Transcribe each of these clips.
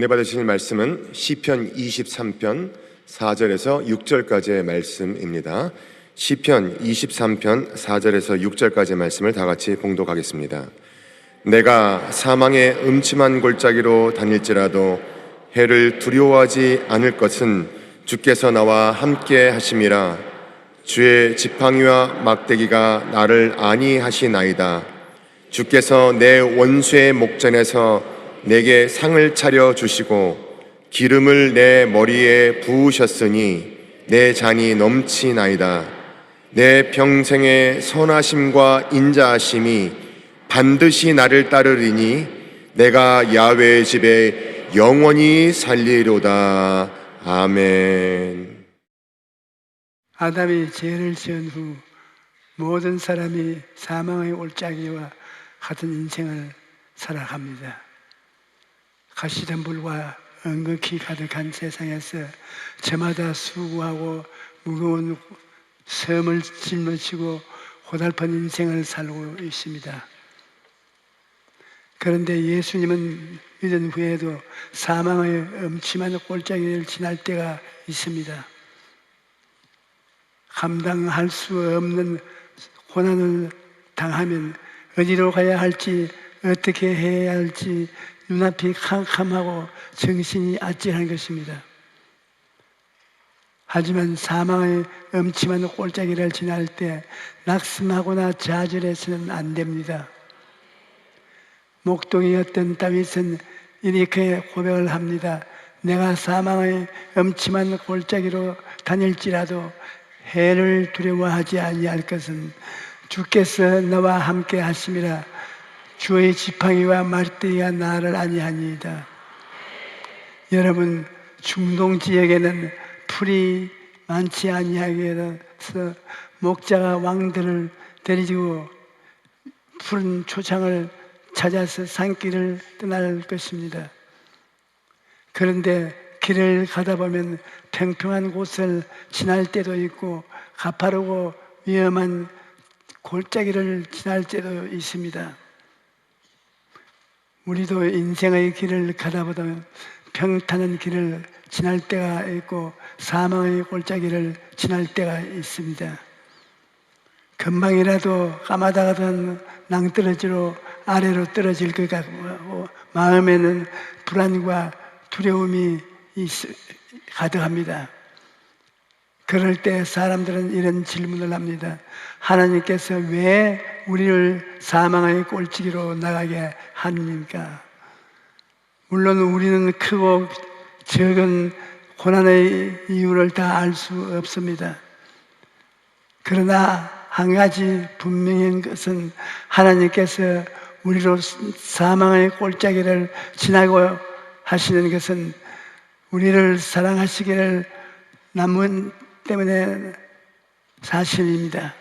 받으실 말씀은 시편 23편 4절에서 6절까지의 말씀입니다. 시편 23편 4절에서 6절까지의 말씀을 다 같이 봉독하겠습니다. 내가 사망의 음침한 골짜기로 다닐지라도 해를 두려워하지 않을 것은 주께서 나와 함께 하심이라. 주의 지팡이와 막대기가 나를 안위하시나이다. 주께서 내 원수의 목전에서 내게 상을 차려 주시고 기름을 내 머리에 부으셨으니 내 잔이 넘치나이다. 내 평생의 선하심과 인자하심이 반드시 나를 따르리니 내가 야훼의 집에 영원히 살리로다. 아멘. 아담이 죄를 지은 후 모든 사람이 사망의 올짜기와 같은 인생을 살아갑니다. 가시덤불과 은극히 가득한 세상에서 저마다 수고하고 무거운 섬을 짊어지고 고달픈 인생을 살고 있습니다. 그런데 예수님은 믿은 후에도 사망의 음침한 골짜기를 지날 때가 있습니다. 감당할 수 없는 고난을 당하면 어디로 가야 할지, 어떻게 해야 할지 눈앞이 캄캄하고 정신이 아찔한 것입니다. 하지만 사망의 음침한 골짜기를 지날 때 낙심하거나 좌절해서는 안 됩니다. 목동이었던 다윗은 이렇게 고백을 합니다. 내가 사망의 음침한 골짜기로 다닐지라도 해를 두려워하지 아니할 것은 주께서 나와 함께 하심이라. 주의 지팡이와 막대기가 나를 안위하니이다. 여러분, 중동 지역에는 풀이 많지 아니하게 해서 목자가 왕들을 데리고 푸른 초창을 찾아서 산길을 떠날 것입니다. 그런데 길을 가다 보면 평평한 곳을 지날 때도 있고 가파르고 위험한 골짜기를 지날 때도 있습니다. 우리도 인생의 길을 가다 보면 평탄한 길을 지날 때가 있고 사망의 골짜기를 지날 때가 있습니다. 금방이라도 까마득하던 낭떠러지로 아래로 떨어질 것 같고 마음에는 불안과 두려움이 가득합니다. 그럴 때 사람들은 이런 질문을 합니다. 하나님께서 왜 우리를 사망의 골짜기로 나가게 합니까? 물론 우리는 크고 적은 고난의 이유를 다 알 수 없습니다. 그러나 한 가지 분명한 것은 하나님께서 우리로 사망의 골짜기를 지나고 하시는 것은 우리를 사랑하시기를 남은 때문에 사실입니다.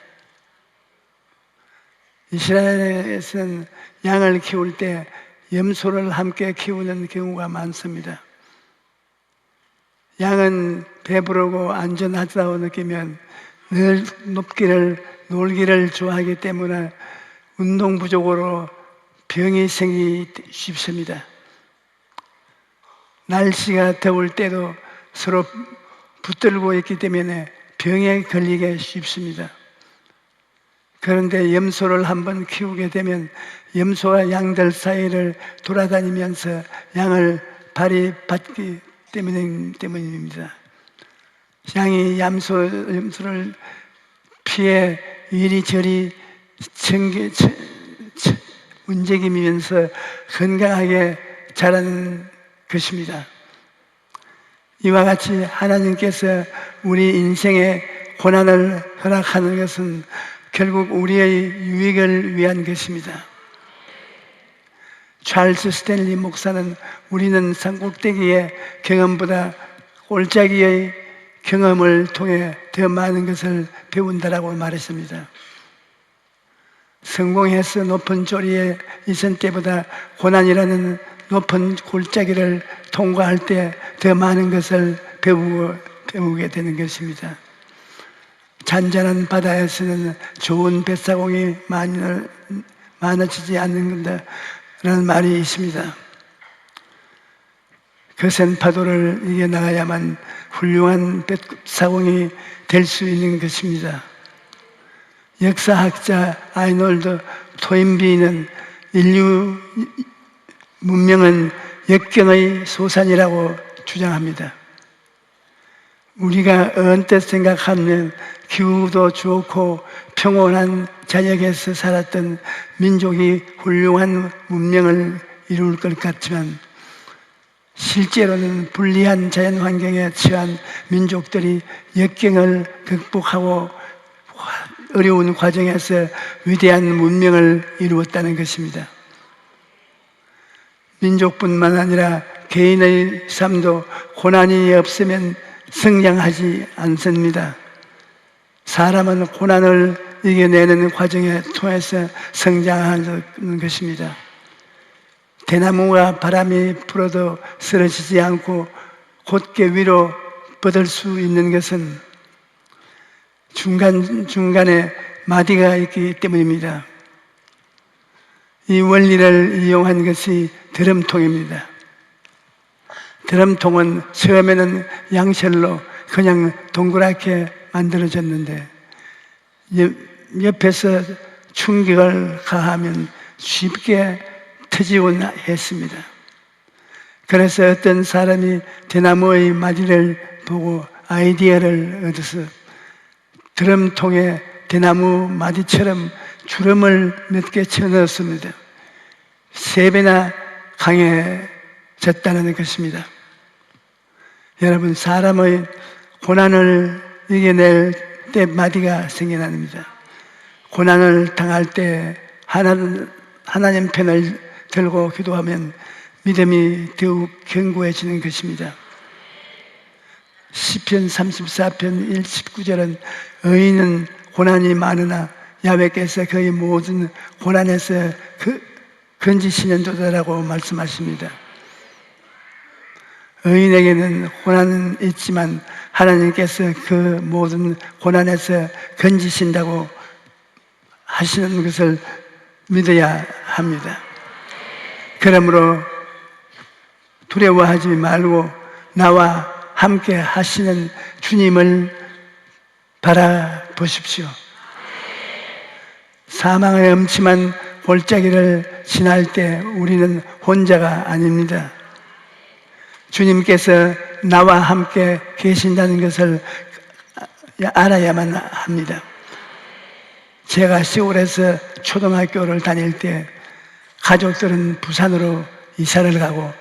이스라엘에서는 양을 키울 때 염소를 함께 키우는 경우가 많습니다. 양은 배부르고 안전하다고 느끼면 늘 놀기를 좋아하기 때문에 운동 부족으로 병이 생기기 쉽습니다. 날씨가 더울 때도 서로 붙들고 있기 때문에 병에 걸리기 쉽습니다. 그런데 염소를 한번 키우게 되면 염소와 양들 사이를 돌아다니면서 양을 발이받기 때문입니다. 양이 염소를 피해 이리저리 움직이면서 건강하게 자라는 것입니다. 이와 같이 하나님께서 우리 인생에 고난을 허락하는 것은 결국 우리의 유익을 위한 것입니다. 찰스 스탠리 목사는 우리는 산꼭대기의 경험보다 골짜기의 경험을 통해 더 많은 것을 배운다라고 말했습니다. 성공해서 높은 조리에 있을 때보다 고난이라는 높은 골짜기를 통과할 때 더 많은 것을 배우게 되는 것입니다. 잔잔한 바다에서는 좋은 뱃사공이 많아지지 않는다라는 말이 있습니다. 거센 파도를 이겨나가야만 훌륭한 뱃사공이 될 수 있는 것입니다. 역사학자 아이놀드 토인비는 인류 문명은 역경의 소산이라고 주장합니다. 우리가 언뜻 생각하면 기후도 좋고 평온한 자연에서 살았던 민족이 훌륭한 문명을 이룰 것 같지만 실제로는 불리한 자연 환경에 처한 민족들이 역경을 극복하고 어려운 과정에서 위대한 문명을 이루었다는 것입니다. 민족뿐만 아니라 개인의 삶도 고난이 없으면 성장하지 않습니다. 사람은 고난을 이겨내는 과정에 통해서 성장하는 것입니다. 대나무가 바람이 불어도 쓰러지지 않고 곧게 위로 뻗을 수 있는 것은 중간중간에 마디가 있기 때문입니다. 이 원리를 이용한 것이 드럼통입니다. 드럼통은 처음에는 양철로 그냥 동그랗게 만들어졌는데 옆에서 충격을 가하면 쉽게 터지곤 했습니다. 그래서 어떤 사람이 대나무의 마디를 보고 아이디어를 얻어서 드럼통에 대나무 마디처럼 주름을 몇 개 쳐넣었습니다. 3배나 강해졌다는 것입니다. 여러분, 사람의 고난을 이겨낼 때 마디가 생겨납니다. 고난을 당할 때 하나님 편을 들고 기도하면 믿음이 더욱 견고해지는 것입니다. 시편 34편 1, 19절은 의인은 고난이 많으나 야훼께서 그의 모든 고난에서 건지시는도다라고 말씀하십니다. 의인에게는 고난은 있지만 하나님께서 그 모든 고난에서 건지신다고 하시는 것을 믿어야 합니다. 그러므로 두려워하지 말고 나와 함께 하시는 주님을 바라보십시오. 사망의 음침한 골짜기를 지날 때 우리는 혼자가 아닙니다. 주님께서 나와 함께 계신다는 것을 알아야만 합니다. 제가 시골에서 초등학교를 다닐 때 가족들은 부산으로 이사를 가고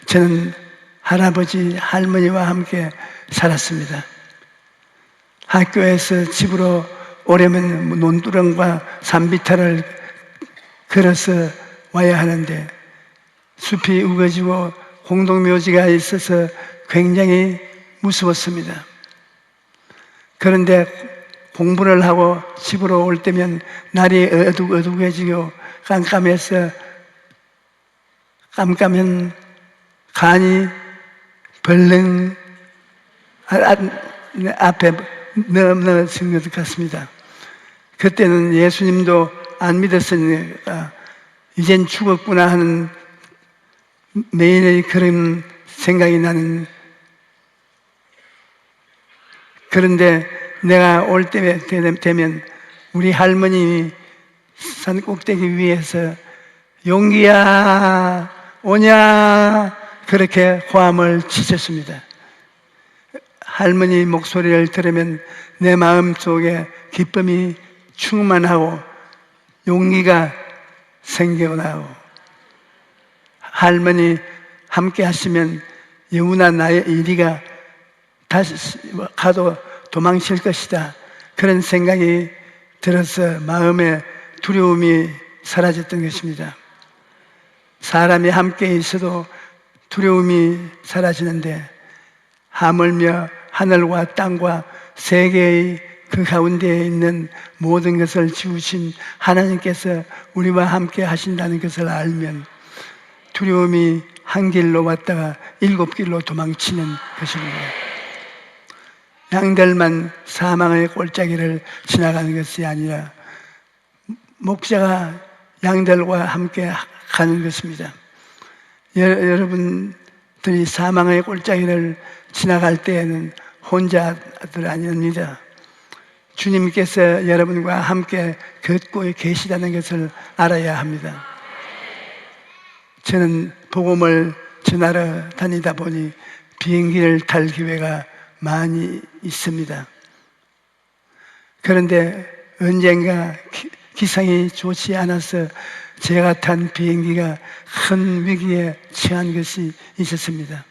저는 할아버지, 할머니와 함께 살았습니다. 학교에서 집으로 오려면 논두렁과 산비탈을 걸어서 와야 하는데 숲이 우거지고 공동묘지가 있어서 굉장히 무서웠습니다. 그런데 공부를 하고 집으로 올 때면 날이 어둑어둑해지고 깜깜한 간이 벌렁 앞에 넘어진 것 같습니다. 그때는 예수님도 안 믿었으니까 이젠 죽었구나 하는 매일의 그런 생각이 나는. 그런데 내가 올 때 되면 우리 할머님이 산 꼭대기 위에서 용기야 오냐 그렇게 호함을 치셨습니다. 할머니 목소리를 들으면 내 마음속에 기쁨이 충만하고 용기가 생겨나고 할머니 함께 하시면 영원한 나의 이리가 다시 가도 도망칠 것이다. 그런 생각이 들어서 마음에 두려움이 사라졌던 것입니다. 사람이 함께 있어도 두려움이 사라지는데 하물며 하늘과 땅과 세계의 그 가운데에 있는 모든 것을 지으신 하나님께서 우리와 함께 하신다는 것을 알면 두려움이 한 길로 왔다가 7길로 도망치는 것입니다. 양들만 사망의 골짜기를 지나가는 것이 아니라 목자가 양들과 함께 가는 것입니다. 여러분, 들이 사망의 골짜기를 지나갈 때에는 혼자들 아닙니다. 주님께서 여러분과 함께 걷고 계시다는 것을 알아야 합니다. 저는 복음을 전하러 다니다 보니 비행기를 탈 기회가 많이 있습니다. 그런데 언젠가 기상이 좋지 않아서 제가 탄 비행기가 큰 위기에 처한 것이 있었습니다.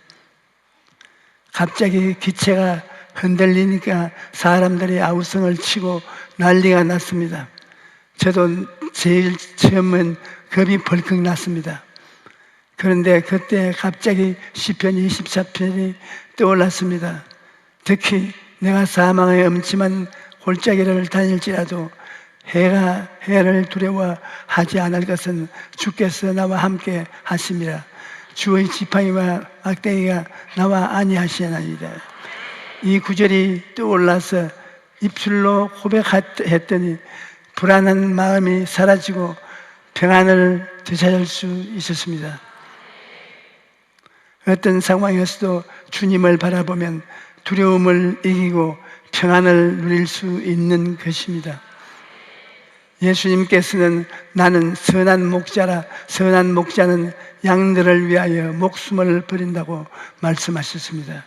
갑자기 기체가 흔들리니까 사람들이 아우성을 치고 난리가 났습니다. 저도 제일 처음엔 겁이 벌컥 났습니다. 그런데 그때 갑자기 시편 24편이 떠올랐습니다. 특히 내가 사망의 음침한 골짜기를 다닐지라도 해를 두려워하지 않을 것은 주께서 나와 함께 하심이라. 주의 지팡이와 막대기가 나와 아니하시나이다. 이 구절이 떠올라서 입술로 고백했더니 불안한 마음이 사라지고 평안을 되찾을 수 있었습니다. 어떤 상황에서도 주님을 바라보면 두려움을 이기고 평안을 누릴 수 있는 것입니다. 예수님께서는 나는 선한 목자라, 선한 목자는 양들을 위하여 목숨을 버린다고 말씀하셨습니다.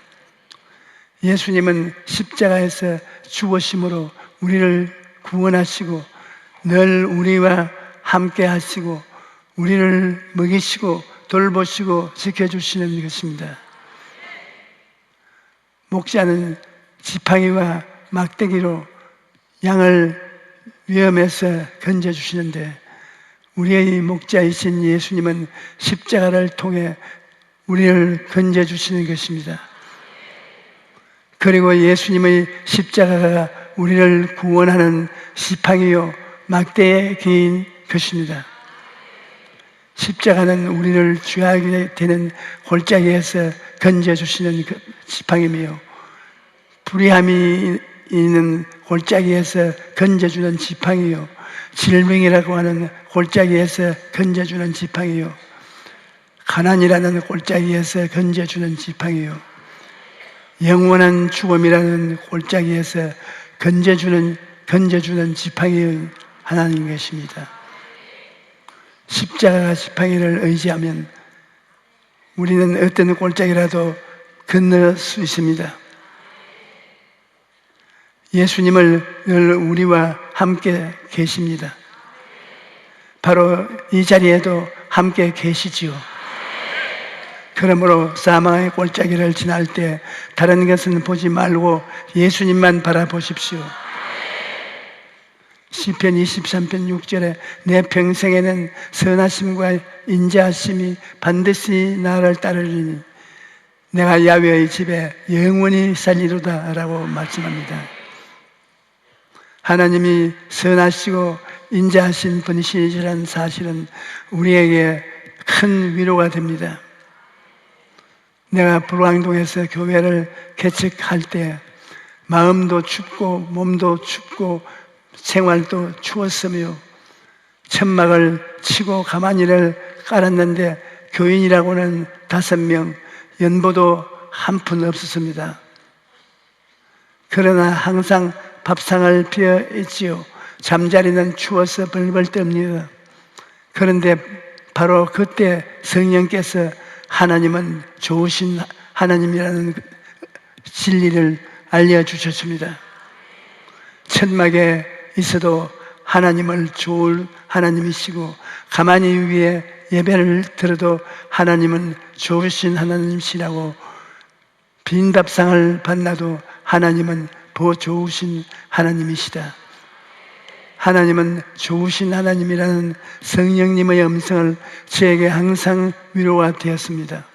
예수님은 십자가에서 죽으심으로 우리를 구원하시고 늘 우리와 함께 하시고 우리를 먹이시고 돌보시고 지켜주시는 것입니다. 목자는 지팡이와 막대기로 양을 위험에서 건져주시는데 우리의 목자이신 예수님은 십자가를 통해 우리를 건져주시는 것입니다. 그리고 예수님의 십자가가 우리를 구원하는 지팡이요 막대기인 것입니다. 십자가는 우리를 죄하게 되는 골짜기에서 건져주시는 그 지팡이며 불의함이 있는 골짜기에서 건져주는 지팡이요 질병이라고 하는 골짜기에서 건져주는 지팡이요 가난이라는 골짜기에서 건져주는 지팡이요 영원한 죽음이라는 골짜기에서 건져주는 지팡이의 하나님 계십니다. 십자가 지팡이를 의지하면 우리는 어떤 골짜기라도 건널 수 있습니다. 예수님을 늘 우리와 함께 계십니다. 바로 이 자리에도 함께 계시지요. 그러므로 사망의 골짜기를 지날 때 다른 것은 보지 말고 예수님만 바라보십시오. 시편 23편 6절에 내 평생에는 선하심과 인자하심이 반드시 나를 따르리니 내가 야훼의 집에 영원히 살리로다 라고 말씀합니다. 하나님이 선하시고 인자하신 분이시라는 사실은 우리에게 큰 위로가 됩니다. 내가 불광동에서 교회를 개척할 때 마음도 춥고 몸도 춥고 생활도 추웠으며 천막을 치고 가마니를 깔았는데 교인이라고는 5명, 연보도 한 푼 없었습니다. 그러나 항상 밥상을 비어 있지요. 잠자리는 추워서 벌벌 떱니다. 그런데 바로 그때 성령께서 하나님은 좋으신 하나님이라는 진리를 알려주셨습니다. 천막에 있어도 하나님을 좋을 하나님이시고 가만히 위에 예배를 들어도 하나님은 좋으신 하나님이시라고 빈 밥상을 만나도 하나님은 더 좋으신 하나님이시다. 하나님은 좋으신 하나님이라는 성령님의 음성을 저에게 항상 위로가 되었습니다.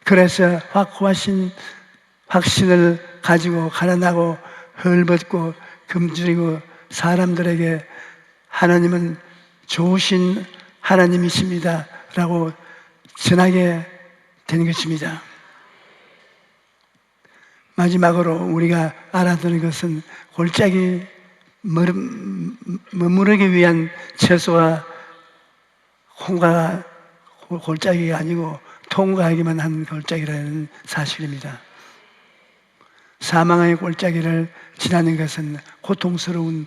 그래서 확고하신 확신을 가지고 가난하고 헐벗고 굶주리고 사람들에게 하나님은 좋으신 하나님이십니다 라고 전하게 된 것입니다. 마지막으로 우리가 알아두는 것은 골짜기 머무르기 위한 채소와 콩가 골짜기가 아니고 통과하기만 한 골짜기라는 사실입니다. 사망의 골짜기를 지나는 것은 고통스러운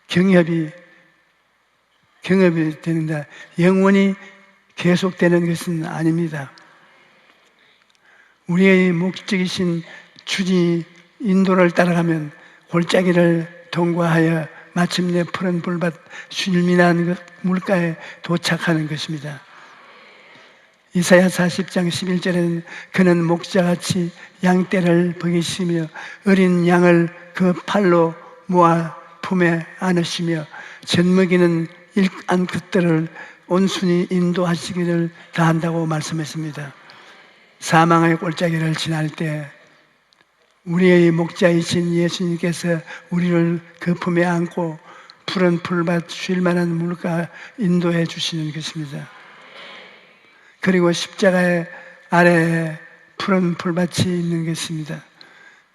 경협이 되는데 영원히 계속되는 것은 아닙니다. 우리의 목적이신 주지 인도를 따라가면 골짜기를 통과하여 마침내 푸른 불밭 쉴민한 물가에 도착하는 것입니다. 이사야 40장 11절에는 그는 목자같이 양떼를 먹이시며 어린 양을 그 팔로 모아 품에 안으시며 젖먹이는 일한 것들을 온순히 인도하시기를 다한다고 말씀했습니다. 사망의 골짜기를 지날 때 우리의 목자이신 예수님께서 우리를 그 품에 안고 푸른 풀밭 쉴 만한 물가 인도해 주시는 것입니다. 그리고 십자가의 아래에 푸른 풀밭이 있는 것입니다.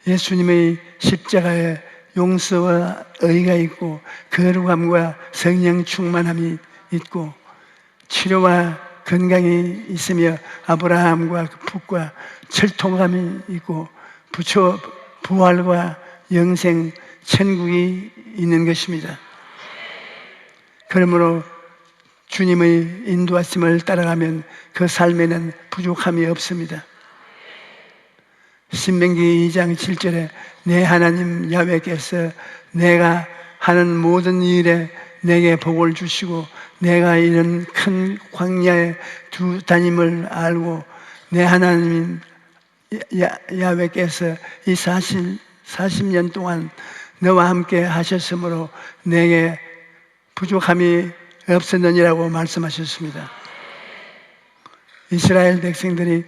예수님의 십자가에 용서와 의가 있고 거룩함과 성령 충만함이 있고 치료와 건강이 있으며 아브라함과 그 붓과 철통함이 있고 부활과 영생 천국이 있는 것입니다. 그러므로 주님의 인도하심을 따라가면 그 삶에는 부족함이 없습니다. 신명기 2장 7절에 내 하나님 야훼께서 내가 하는 모든 일에 내게 복을 주시고 내가 이런 큰 광야에 두 다님을 알고 내 하나님 야훼께서 이 40년 동안 너와 함께 하셨으므로 내게 부족함이 없었느니라고 말씀하셨습니다. 이스라엘 백성들이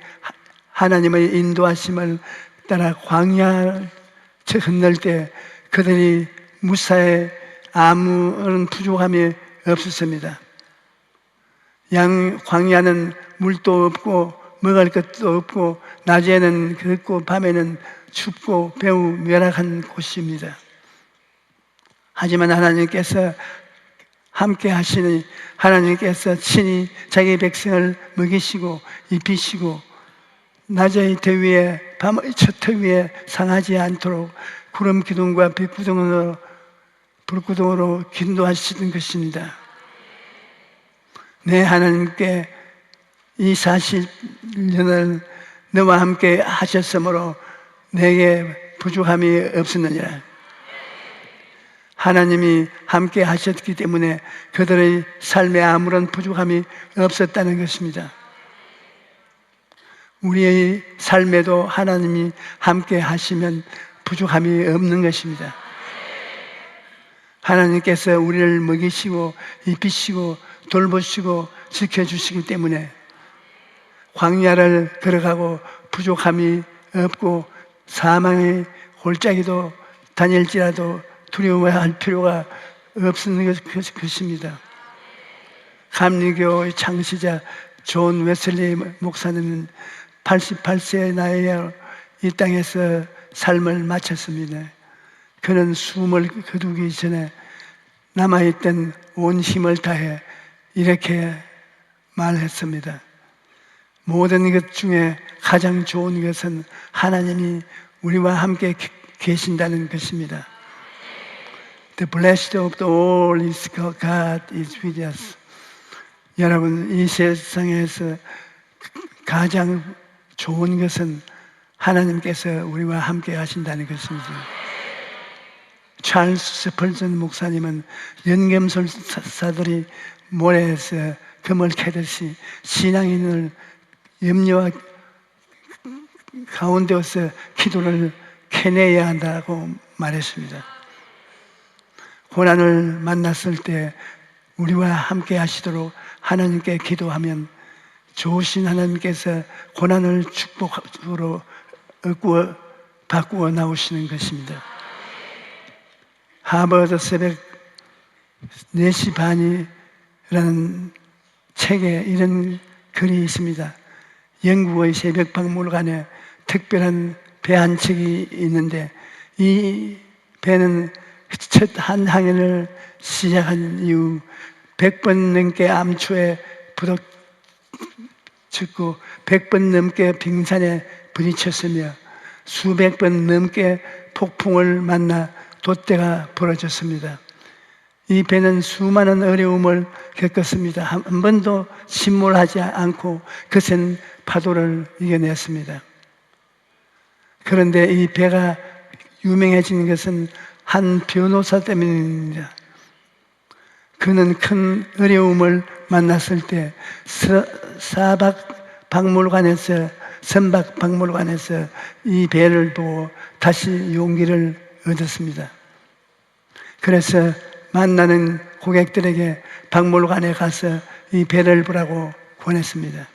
하나님의 인도하심을 따라 광야를 건널 때 그들이 무사히 아무런 부족함이 없었습니다. 광야는 물도 없고 먹을 것도 없고 낮에는 덥고 밤에는 춥고 매우 멸악한 곳입니다. 하지만 하나님께서 함께 하시니 하나님께서 친히 자기 백성을 먹이시고 입히시고 낮의 더위에 밤의 첫 더위에 상하지 않도록 구름 기둥과 불구덩으로 인도하시는 것입니다. 내 하나님께 이 40년을 너와 함께 하셨으므로 내게 부족함이 없었느니라. 하나님이 함께 하셨기 때문에 그들의 삶에 아무런 부족함이 없었다는 것입니다. 우리의 삶에도 하나님이 함께 하시면 부족함이 없는 것입니다. 하나님께서 우리를 먹이시고 입히시고 돌보시고 지켜주시기 때문에 광야를 걸어가고 부족함이 없고 사망의 골짜기도 다닐지라도 두려워할 필요가 없는 것입니다. 감리교의 창시자 존 웨슬리 목사님은 88세의 나이에 이 땅에서 삶을 마쳤습니다. 그는 숨을 거두기 전에 남아있던 온 힘을 다해 이렇게 말했습니다. 모든 것 중에 가장 좋은 것은 하나님이 우리와 함께 계신다는 것입니다. The blessed of the all is God is with us. 여러분, 이 세상에서 가장 좋은 것은 하나님께서 우리와 함께 하신다는 것입니다. 찰스 스펄전 목사님은 연금술사들이 모래에서 금을 캐듯이 신앙인을 염려와 가운데서 기도를 캐내야 한다고 말했습니다. 고난을 만났을 때 우리와 함께 하시도록 하나님께 기도하면 좋으신 하나님께서 고난을 축복으로 바꾸어 나오시는 것입니다. 하버드 새벽 4시 반이라는 책에 이런 글이 있습니다. 영국의 새벽 박물관에 특별한 배 한 척이 있는데 이 배는 첫 한 항해를 시작한 이후 100번 넘게 암초에 죽고 100번 넘게 빙산에 부딪혔으며 수백 번 넘게 폭풍을 만나 돛대가 부러졌습니다. 이 배는 수많은 어려움을 겪었습니다. 한 번도 침몰하지 않고 거센 파도를 이겨냈습니다. 그런데 이 배가 유명해진 것은 한 변호사 때문입니다. 그는 큰 어려움을 만났을 때 선박박물관에서 이 배를 보고 다시 용기를 얻었습니다. 그래서 만나는 고객들에게 박물관에 가서 이 배를 보라고 권했습니다.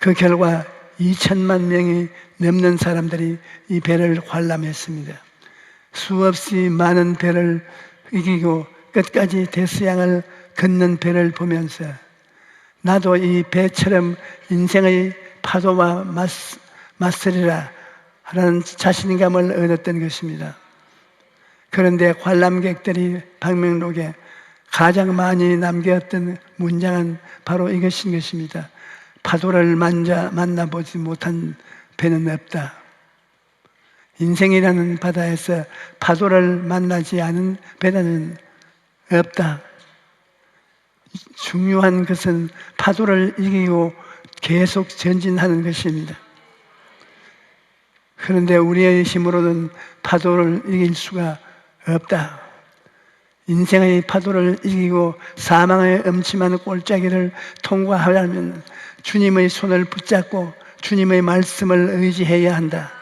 그 결과 2천만 명이 넘는 사람들이 이 배를 관람했습니다. 수없이 많은 배를 이기고 끝까지 대서양을 걷는 배를 보면서 나도 이 배처럼 인생의 파도와 맞서리라 하는 자신감을 얻었던 것입니다. 그런데 관람객들이 방명록에 가장 많이 남겼던 문장은 바로 이것인 것입니다. 파도를 만나보지 못한 배는 없다. 인생이라는 바다에서 파도를 만나지 않은 배는 없다. 중요한 것은 파도를 이기고 계속 전진하는 것입니다. 그런데 우리의 힘으로는 파도를 이길 수가 없다. 인생의 파도를 이기고 사망의 음침한 골짜기를 통과하려면 주님의 손을 붙잡고 주님의 말씀을 의지해야 한다.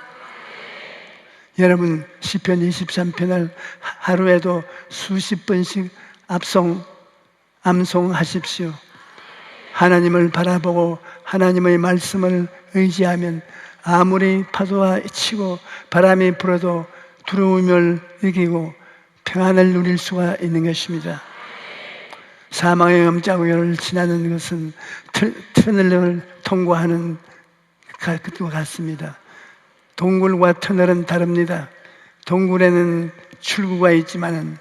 여러분, 시편 23편을 하루에도 수십 번씩 암송하십시오. 하나님을 바라보고 하나님의 말씀을 의지하면 아무리 파도가 치고 바람이 불어도 두려움을 이기고 평안을 누릴 수가 있는 것입니다. 사망의 엄자구를 지나는 것은 터널을 통과하는 것과 같습니다. 동굴과 터널은 다릅니다. 동굴에는 출구가 있지만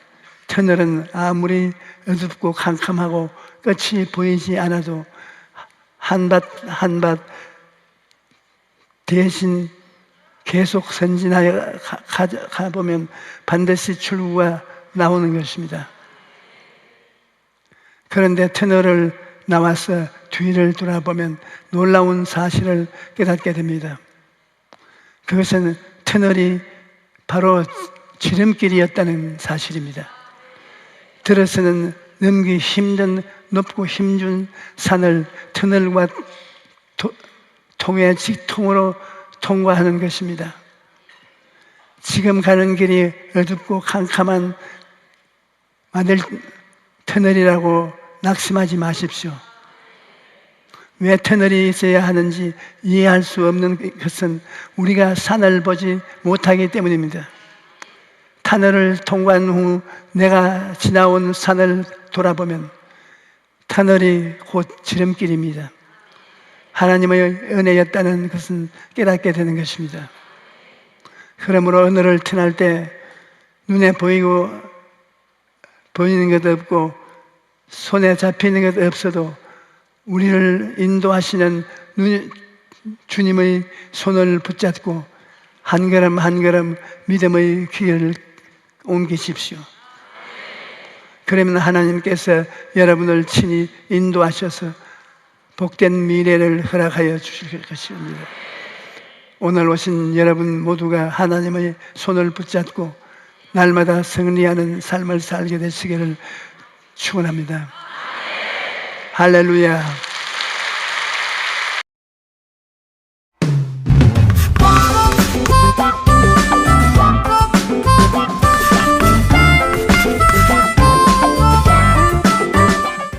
터널은 아무리 어둡고 캄캄하고 끝이 보이지 않아도 한밭 한밭 대신 계속 선진하여 가보면 반드시 출구가 나오는 것입니다. 그런데 터널을 나와서 뒤를 돌아보면 놀라운 사실을 깨닫게 됩니다. 그것은 터널이 바로 지름길이었다는 사실입니다. 들어서는 넘기 힘든 높고 힘준 산을 터널과 통해 직통으로 통과하는 것입니다. 지금 가는 길이 어둡고 캄캄한 터널이라고 낙심하지 마십시오. 왜 터널이 있어야 하는지 이해할 수 없는 것은 우리가 산을 보지 못하기 때문입니다. 터널을 통과한 후 내가 지나온 산을 돌아보면 터널이 곧 지름길입니다. 하나님의 은혜였다는 것은 깨닫게 되는 것입니다. 그러므로 오늘을 지날 때 눈에 보이는 것 없고 손에 잡히는 것 없어도 우리를 인도하시는 주님의 손을 붙잡고 한 걸음 한 걸음 믿음의 길을 옮기십시오. 그러면 하나님께서 여러분을 친히 인도하셔서 복된 미래를 허락하여 주실 것입니다. 오늘 오신 여러분 모두가 하나님의 손을 붙잡고 날마다 승리하는 삶을 살게 되시기를 축원합니다. 할렐루야.